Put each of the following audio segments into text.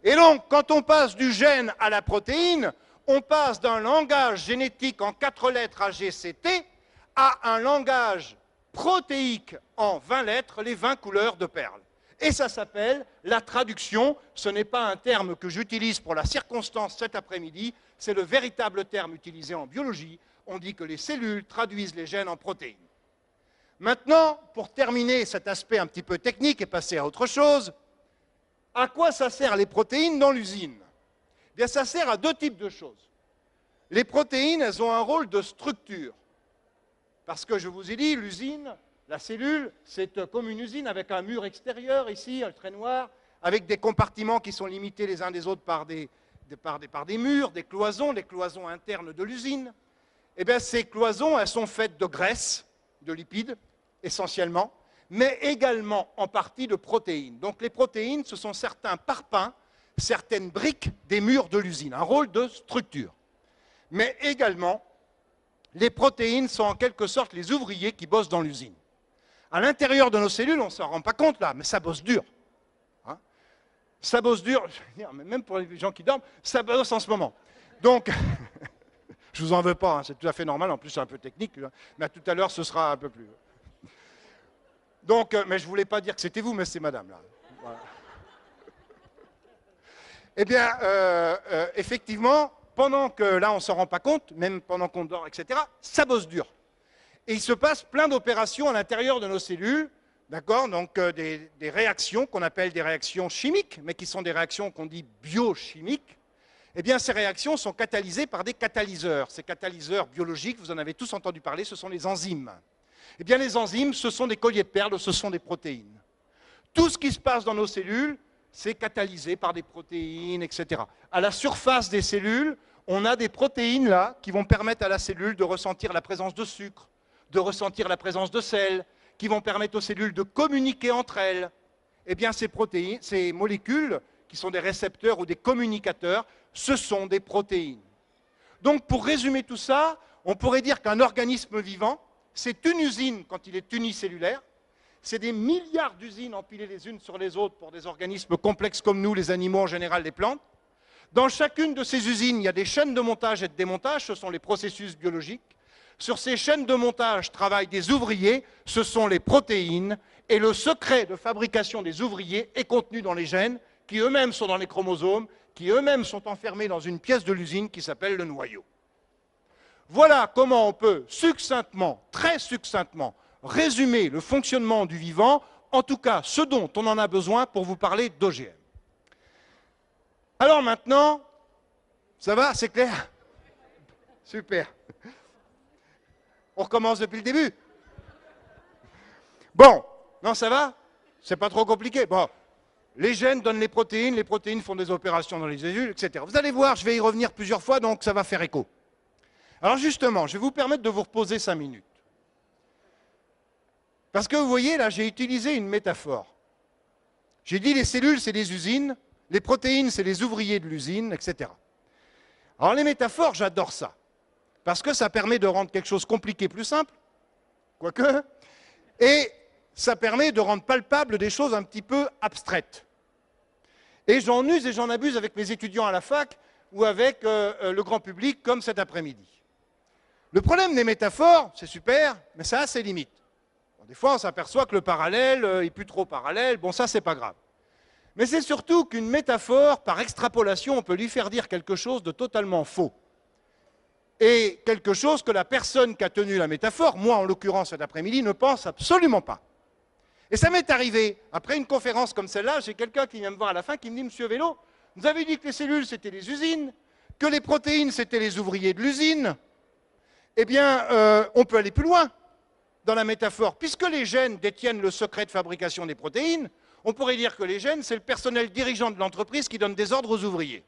Et donc, quand on passe du gène à la protéine, on passe d'un langage génétique en 4 lettres AGCT à un langage protéique en 20 lettres, les 20 couleurs de perles. Et ça s'appelle la traduction. Ce n'est pas un terme que j'utilise pour la circonstance cet après-midi, c'est le véritable terme utilisé en biologie. On dit que les cellules traduisent les gènes en protéines. Maintenant, pour terminer cet aspect un petit peu technique et passer à autre chose, à quoi ça sert les protéines dans l'usine? Bien, ça sert à 2 types de choses. Les protéines, elles ont un rôle de structure. Parce que je vous ai dit, l'usine, la cellule, c'est comme une usine avec un mur extérieur, ici, un trait noir, avec des compartiments qui sont limités les uns des autres par des murs, des cloisons, les cloisons internes de l'usine. Eh bien, ces cloisons, elles sont faites de graisse, de lipides, essentiellement, mais également en partie de protéines. Donc les protéines, ce sont certains parpaings, certaines briques des murs de l'usine, un rôle de structure. Mais également, les protéines sont en quelque sorte les ouvriers qui bossent dans l'usine. À l'intérieur de nos cellules, on ne s'en rend pas compte là, mais ça bosse dur. Hein, ça bosse dur, je veux dire, même pour les gens qui dorment, ça bosse en ce moment. Donc, je ne vous en veux pas, hein, c'est tout à fait normal, en plus c'est un peu technique, mais tout à l'heure ce sera un peu plus... Donc, mais je ne voulais pas dire que c'était vous, mais c'est madame là. Voilà. Eh bien, effectivement, pendant que là on ne s'en rend pas compte, même pendant qu'on dort, etc., ça bosse dur. Et il se passe plein d'opérations à l'intérieur de nos cellules, d'accord? Donc des réactions qu'on appelle des réactions chimiques, mais qui sont des réactions qu'on dit biochimiques. Eh bien, ces réactions sont catalysées par des catalyseurs. Ces catalyseurs biologiques, vous en avez tous entendu parler, ce sont les enzymes. Eh bien, les enzymes, ce sont des colliers de perles, ce sont des protéines. Tout ce qui se passe dans nos cellules, c'est catalysé par des protéines, etc. À la surface des cellules, on a des protéines là qui vont permettre à la cellule de ressentir la présence de sucre, de ressentir la présence de sel, qui vont permettre aux cellules de communiquer entre elles. Eh bien, ces protéines, ces molécules, qui sont des récepteurs ou des communicateurs, ce sont des protéines. Donc, pour résumer tout ça, on pourrait dire qu'un organisme vivant, c'est une usine quand il est unicellulaire, c'est des milliards d'usines empilées les unes sur les autres pour des organismes complexes comme nous, les animaux en général, les plantes. Dans chacune de ces usines, il y a des chaînes de montage et de démontage, ce sont les processus biologiques. Sur ces chaînes de montage travaillent des ouvriers, ce sont les protéines, et le secret de fabrication des ouvriers est contenu dans les gènes, qui eux-mêmes sont dans les chromosomes, qui eux-mêmes sont enfermés dans une pièce de l'usine qui s'appelle le noyau. Voilà comment on peut succinctement, très succinctement, résumer le fonctionnement du vivant, en tout cas ce dont on en a besoin pour vous parler d'OGM. Alors maintenant, ça va, c'est clair? Super. On recommence depuis le début? Bon, non, ça va? C'est pas trop compliqué. Bon, les gènes donnent les protéines font des opérations dans les cellules, etc. Vous allez voir, je vais y revenir plusieurs fois, donc ça va faire écho. Alors justement, je vais vous permettre de vous reposer 5 minutes. Parce que vous voyez, là, j'ai utilisé une métaphore. J'ai dit les cellules, c'est des usines, les protéines, c'est les ouvriers de l'usine, etc. Alors les métaphores, j'adore ça. Parce que ça permet de rendre quelque chose de compliqué plus simple, quoique, et ça permet de rendre palpable des choses un petit peu abstraites. Et j'en use et j'en abuse avec mes étudiants à la fac ou avec le grand public, comme cet après-midi. Le problème des métaphores, c'est super, mais ça a ses limites. Bon, des fois, on s'aperçoit que le parallèle n'est plus trop parallèle, bon, ça, c'est pas grave. Mais c'est surtout qu'une métaphore, par extrapolation, on peut lui faire dire quelque chose de totalement faux. Et quelque chose que la personne qui a tenu la métaphore, moi en l'occurrence cet après-midi, ne pense absolument pas. Et ça m'est arrivé, après une conférence comme celle-là, j'ai quelqu'un qui vient me voir à la fin qui me dit « Monsieur Vélo, vous avez dit que les cellules c'était les usines, que les protéines c'était les ouvriers de l'usine. Eh bien, on peut aller plus loin dans la métaphore. Puisque les gènes détiennent le secret de fabrication des protéines, on pourrait dire que les gènes, c'est le personnel dirigeant de l'entreprise qui donne des ordres aux ouvriers. »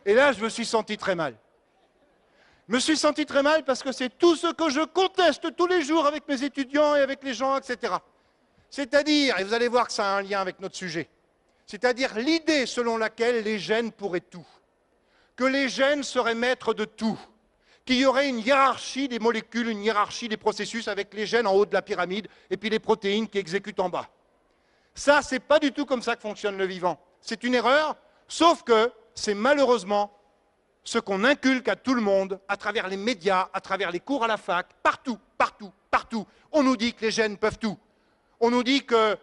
Et là, je me suis senti très mal. Je me suis senti très mal parce que c'est tout ce que je conteste tous les jours avec mes étudiants et avec les gens, etc. C'est-à-dire, et vous allez voir que ça a un lien avec notre sujet, c'est-à-dire l'idée selon laquelle les gènes pourraient tout, que les gènes seraient maîtres de tout, qu'il y aurait une hiérarchie des molécules, une hiérarchie des processus avec les gènes en haut de la pyramide et puis les protéines qui exécutent en bas. Ça, c'est pas du tout comme ça que fonctionne le vivant. C'est une erreur, sauf que c'est malheureusement ce qu'on inculque à tout le monde, à travers les médias, à travers les cours à la fac, partout, partout, partout. On nous dit que les gènes peuvent tout. On nous dit que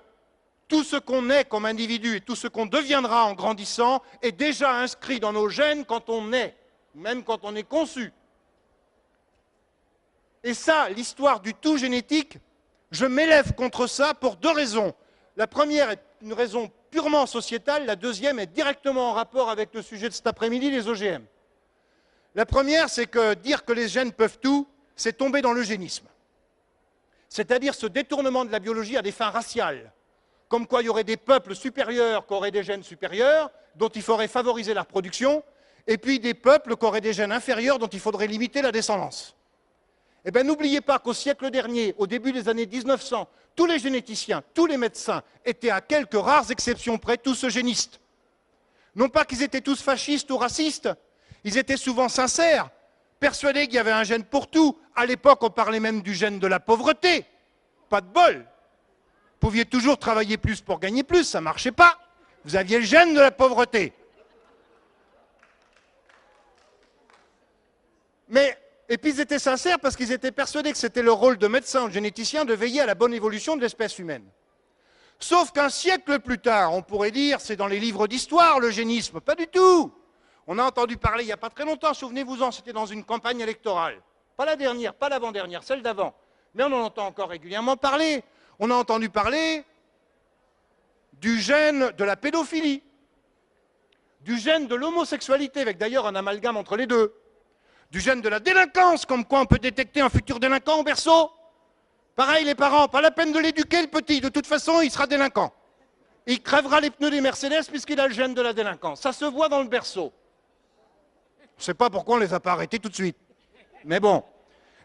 tout ce qu'on est comme individu et tout ce qu'on deviendra en grandissant est déjà inscrit dans nos gènes quand on est, même quand on est conçu. Et ça, l'histoire du tout génétique, je m'élève contre ça pour deux raisons. La première est une raison purement sociétale, la deuxième est directement en rapport avec le sujet de cet après-midi, les OGM. La première, c'est que dire que les gènes peuvent tout, c'est tomber dans l'eugénisme. C'est-à-dire ce détournement de la biologie à des fins raciales. Comme quoi il y aurait des peuples supérieurs qui auraient des gènes supérieurs, dont il faudrait favoriser la reproduction, et puis des peuples qui auraient des gènes inférieurs, dont il faudrait limiter la descendance. Eh bien, n'oubliez pas qu'au siècle dernier, au début des années 1900, tous les généticiens, tous les médecins étaient à quelques rares exceptions près tous eugénistes. Non pas qu'ils étaient tous fascistes ou racistes, ils étaient souvent sincères, persuadés qu'il y avait un gène pour tout. À l'époque, on parlait même du gène de la pauvreté. Pas de bol. Vous pouviez toujours travailler plus pour gagner plus, ça ne marchait pas. Vous aviez le gène de la pauvreté. Et puis ils étaient sincères parce qu'ils étaient persuadés que c'était le rôle de médecin ou de généticien de veiller à la bonne évolution de l'espèce humaine. Sauf qu'un siècle plus tard, on pourrait dire, c'est dans les livres d'histoire l'eugénisme. Pas du tout. On a entendu parler il n'y a pas très longtemps, souvenez-vous-en, c'était dans une campagne électorale. Pas la dernière, pas l'avant-dernière, celle d'avant. Mais on en entend encore régulièrement parler. On a entendu parler du gène de la pédophilie, du gène de l'homosexualité, avec d'ailleurs un amalgame entre les deux, du gène de la délinquance, comme quoi on peut détecter un futur délinquant au berceau. Pareil, les parents, pas la peine de l'éduquer, le petit, de toute façon, il sera délinquant. Il crèvera les pneus des Mercedes puisqu'il a le gène de la délinquance. Ça se voit dans le berceau. Je ne sais pas pourquoi on ne les a pas arrêtés tout de suite. Mais bon,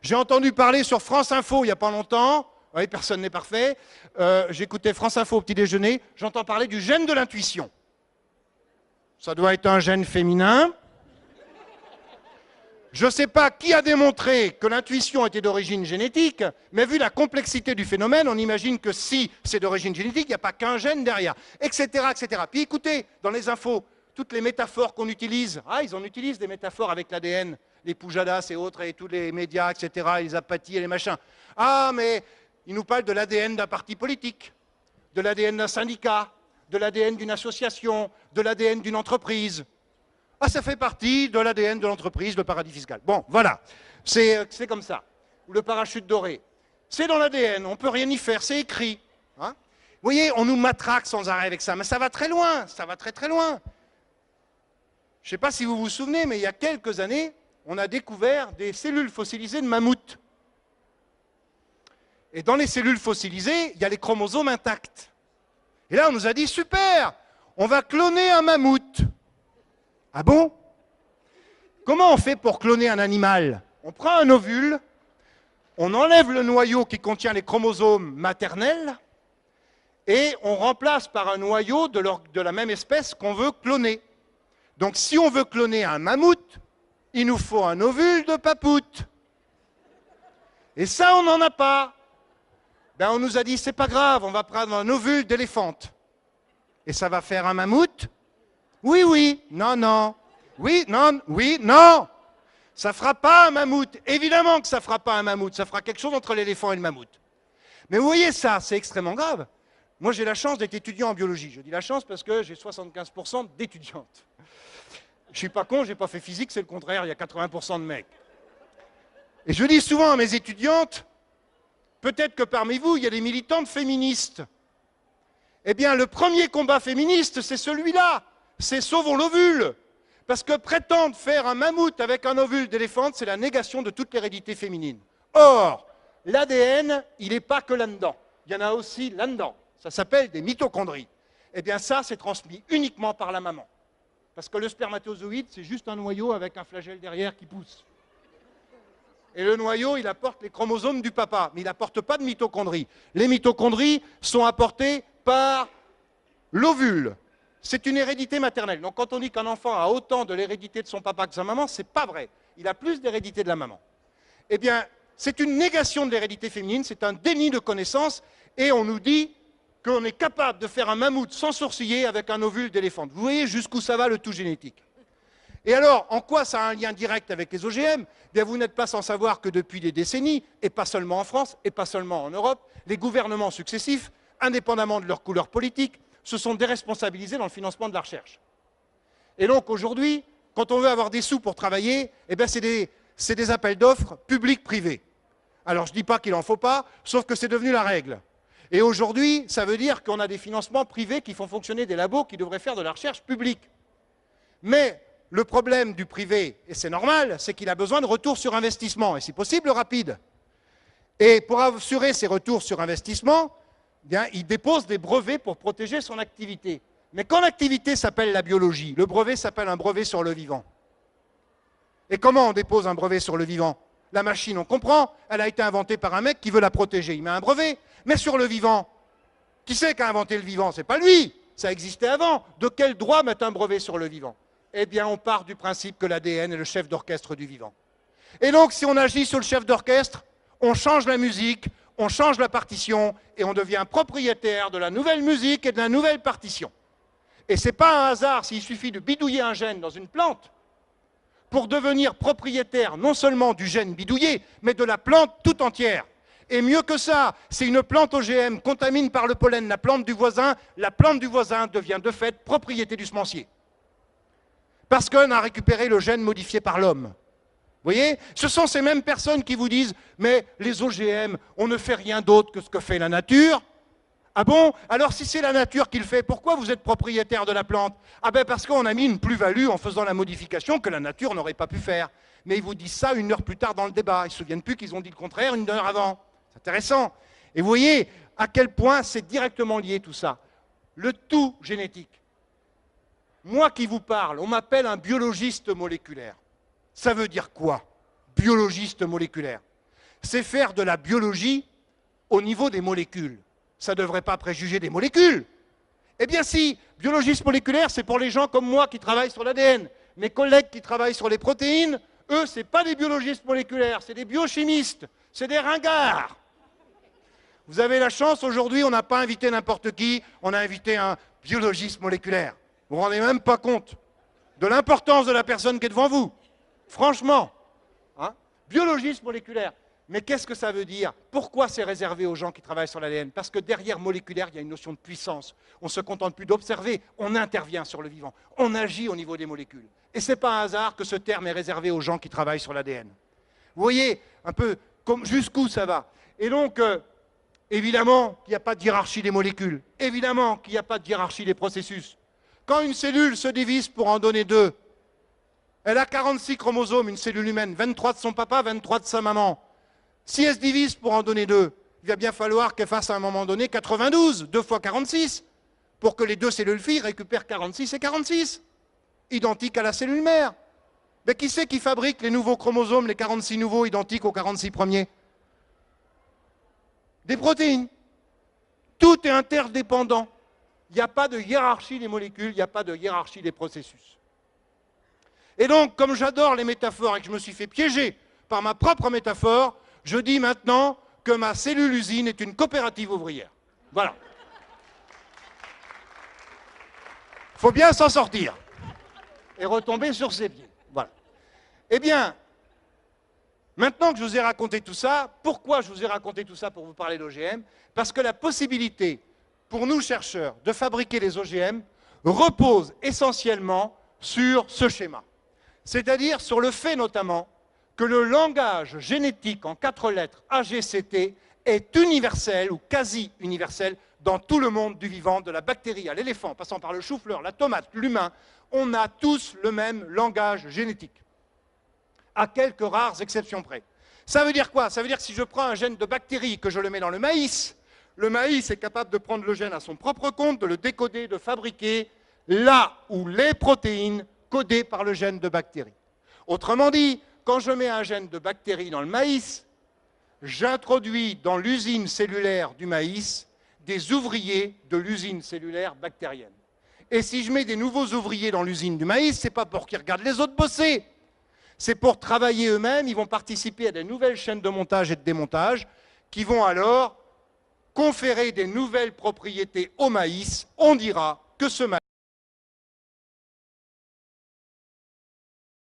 j'ai entendu parler sur France Info il n'y a pas longtemps. Oui, personne n'est parfait. J'écoutais France Info au petit déjeuner. J'entends parler du gène de l'intuition. Ça doit être un gène féminin. Je ne sais pas qui a démontré que l'intuition était d'origine génétique, mais vu la complexité du phénomène, on imagine que si c'est d'origine génétique, il n'y a pas qu'un gène derrière, etc., etc. Puis écoutez, dans les infos, toutes les métaphores qu'on utilise, ils en utilisent des métaphores avec l'ADN, les Pujadas et autres, et tous les médias, etc., les apathies et les machins. Mais ils nous parlent de l'ADN d'un parti politique, de l'ADN d'un syndicat, de l'ADN d'une association, de l'ADN d'une entreprise. Ça fait partie de l'ADN de l'entreprise, le paradis fiscal. Bon, voilà, c'est comme ça. Ou le parachute doré. C'est dans l'ADN, on ne peut rien y faire, c'est écrit. Vous voyez, on nous matraque sans arrêt avec ça, mais ça va très loin, ça va très très loin. Je ne sais pas si vous vous souvenez, mais il y a quelques années, on a découvert des cellules fossilisées de mammouths. Et dans les cellules fossilisées, il y a les chromosomes intacts. Et là, on nous a dit, super, on va cloner un mammouth. Ah bon? Comment on fait pour cloner un animal? On prend un ovule, on enlève le noyau qui contient les chromosomes maternels et on remplace par un noyau de la même espèce qu'on veut cloner. Donc si on veut cloner un mammouth, il nous faut un ovule de papoute. Et ça, on n'en a pas. On nous a dit, c'est pas grave, on va prendre un ovule d'éléphante. Et ça va faire un mammouth? Oui, oui, non, non. Oui, non, oui, non. Ça ne fera pas un mammouth. Évidemment que ça ne fera pas un mammouth. Ça fera quelque chose entre l'éléphant et le mammouth. Mais vous voyez ça, c'est extrêmement grave. Moi, j'ai la chance d'être étudiant en biologie. Je dis la chance parce que j'ai 75% d'étudiantes. Je ne suis pas con, je n'ai pas fait physique, c'est le contraire, il y a 80% de mecs. Et je dis souvent à mes étudiantes, peut-être que parmi vous, il y a des militantes féministes. Eh bien, le premier combat féministe, c'est celui-là. C'est sauvons l'ovule. Parce que prétendre faire un mammouth avec un ovule d'éléphant, c'est la négation de toute l'hérédité féminine. Or, l'ADN, il n'est pas que là-dedans. Il y en a aussi là-dedans. Ça s'appelle des mitochondries. Eh bien, ça, c'est transmis uniquement par la maman. Parce que le spermatozoïde, c'est juste un noyau avec un flagelle derrière qui pousse. Et le noyau, il apporte les chromosomes du papa, mais il n'apporte pas de mitochondries. Les mitochondries sont apportées par l'ovule. C'est une hérédité maternelle. Donc quand on dit qu'un enfant a autant de l'hérédité de son papa que de sa maman, ce n'est pas vrai. Il a plus d'hérédité de la maman. Eh bien, c'est une négation de l'hérédité féminine, c'est un déni de connaissance, et on nous dit, qu'on est capable de faire un mammouth sans sourciller avec un ovule d'éléphant. Vous voyez jusqu'où ça va le tout génétique. Et alors, en quoi ça a un lien direct avec les OGM? Bien, vous n'êtes pas sans savoir que depuis des décennies, et pas seulement en France, et pas seulement en Europe, les gouvernements successifs, indépendamment de leur couleur politique, se sont déresponsabilisés dans le financement de la recherche. Et donc aujourd'hui, quand on veut avoir des sous pour travailler, eh bien, c'est des appels d'offres publics-privés. Alors je ne dis pas qu'il n'en faut pas, sauf que c'est devenu la règle. Et aujourd'hui, ça veut dire qu'on a des financements privés qui font fonctionner des labos qui devraient faire de la recherche publique. Mais le problème du privé, et c'est normal, c'est qu'il a besoin de retour sur investissement, et si possible rapide. Et pour assurer ces retours sur investissement, bien, il dépose des brevets pour protéger son activité. Mais quand l'activité s'appelle la biologie, le brevet s'appelle un brevet sur le vivant. Et comment on dépose un brevet sur le vivant? La machine, on comprend, elle a été inventée par un mec qui veut la protéger, il met un brevet. Mais sur le vivant, qui c'est qui a inventé le vivant? C'est pas lui, ça existait avant. De quel droit mettre un brevet sur le vivant? Eh bien, on part du principe que l'ADN est le chef d'orchestre du vivant. Et donc, si on agit sur le chef d'orchestre, on change la musique, on change la partition, et on devient propriétaire de la nouvelle musique et de la nouvelle partition. Et ce n'est pas un hasard s'il suffit de bidouiller un gène dans une plante pour devenir propriétaire non seulement du gène bidouillé, mais de la plante tout entière. Et mieux que ça, si une plante OGM contamine par le pollen la plante du voisin devient de fait propriété du semencier. Parce qu'on a récupéré le gène modifié par l'homme. Vous voyez? Ce sont ces mêmes personnes qui vous disent « Mais les OGM, on ne fait rien d'autre que ce que fait la nature ». Ah bon? Alors si c'est la nature qui le fait, pourquoi vous êtes propriétaire de la plante? Ah ben parce qu'on a mis une plus-value en faisant la modification que la nature n'aurait pas pu faire. Mais ils vous disent ça une heure plus tard dans le débat. Ils ne se souviennent plus qu'ils ont dit le contraire une heure avant. C'est intéressant. Et vous voyez à quel point c'est directement lié tout ça. Le tout génétique. Moi qui vous parle, on m'appelle un biologiste moléculaire. Ça veut dire quoi? Biologiste moléculaire. C'est faire de la biologie au niveau des molécules. Ça ne devrait pas préjuger des molécules. Eh bien si, biologiste moléculaire, c'est pour les gens comme moi qui travaillent sur l'ADN. Mes collègues qui travaillent sur les protéines, eux, ce n'est pas des biologistes moléculaires, c'est des biochimistes, c'est des ringards. Vous avez la chance, aujourd'hui, on n'a pas invité n'importe qui, on a invité un biologiste moléculaire. Vous ne vous rendez même pas compte de l'importance de la personne qui est devant vous. Franchement, hein? Biologiste moléculaire. Mais qu'est-ce que ça veut dire? Pourquoi c'est réservé aux gens qui travaillent sur l'ADN? Parce que derrière moléculaire, il y a une notion de puissance. On ne se contente plus d'observer, on intervient sur le vivant. On agit au niveau des molécules. Et ce n'est pas un hasard que ce terme est réservé aux gens qui travaillent sur l'ADN. Vous voyez un peu jusqu'où ça va. Et donc, évidemment qu'il n'y a pas de hiérarchie des molécules. Évidemment qu'il n'y a pas de hiérarchie des processus. Quand une cellule se divise pour en donner deux, elle a 46 chromosomes, une cellule humaine, 23 de son papa, 23 de sa maman. Si elle se divise pour en donner deux, il va bien falloir qu'elle fasse à un moment donné 92, 2 fois 46, pour que les deux cellules filles récupèrent 46 et 46, identiques à la cellule mère. Mais qui c'est qui fabrique les nouveaux chromosomes, les 46 nouveaux identiques aux 46 premiers? Des protéines. Tout est interdépendant. Il n'y a pas de hiérarchie des molécules, il n'y a pas de hiérarchie des processus. Et donc, comme j'adore les métaphores et que je me suis fait piéger par ma propre métaphore, je dis maintenant que ma cellule usine est une coopérative ouvrière. Voilà. Il faut bien s'en sortir et retomber sur ses pieds. Voilà. Eh bien, maintenant que je vous ai raconté tout ça, pourquoi je vous ai raconté tout ça pour vous parler d'OGM? Parce que la possibilité pour nous chercheurs de fabriquer les OGM repose essentiellement sur ce schéma. C'est-à-dire sur le fait notamment que le langage génétique en 4 lettres AGCT est universel ou quasi universel dans tout le monde du vivant, de la bactérie à l'éléphant, passant par le chou-fleur, la tomate, l'humain. On a tous le même langage génétique, à quelques rares exceptions près. Ça veut dire quoi? Ça veut dire que si je prends un gène de bactérie, que je le mets dans le maïs est capable de prendre le gène à son propre compte, de le décoder, de fabriquer là où les protéines codées par le gène de bactérie. Autrement dit, quand je mets un gène de bactérie dans le maïs, j'introduis dans l'usine cellulaire du maïs des ouvriers de l'usine cellulaire bactérienne. Et si je mets des nouveaux ouvriers dans l'usine du maïs, ce n'est pas pour qu'ils regardent les autres bosser. C'est pour travailler eux-mêmes, ils vont participer à des nouvelles chaînes de montage et de démontage qui vont alors conférer des nouvelles propriétés au maïs, on dira que ce maïs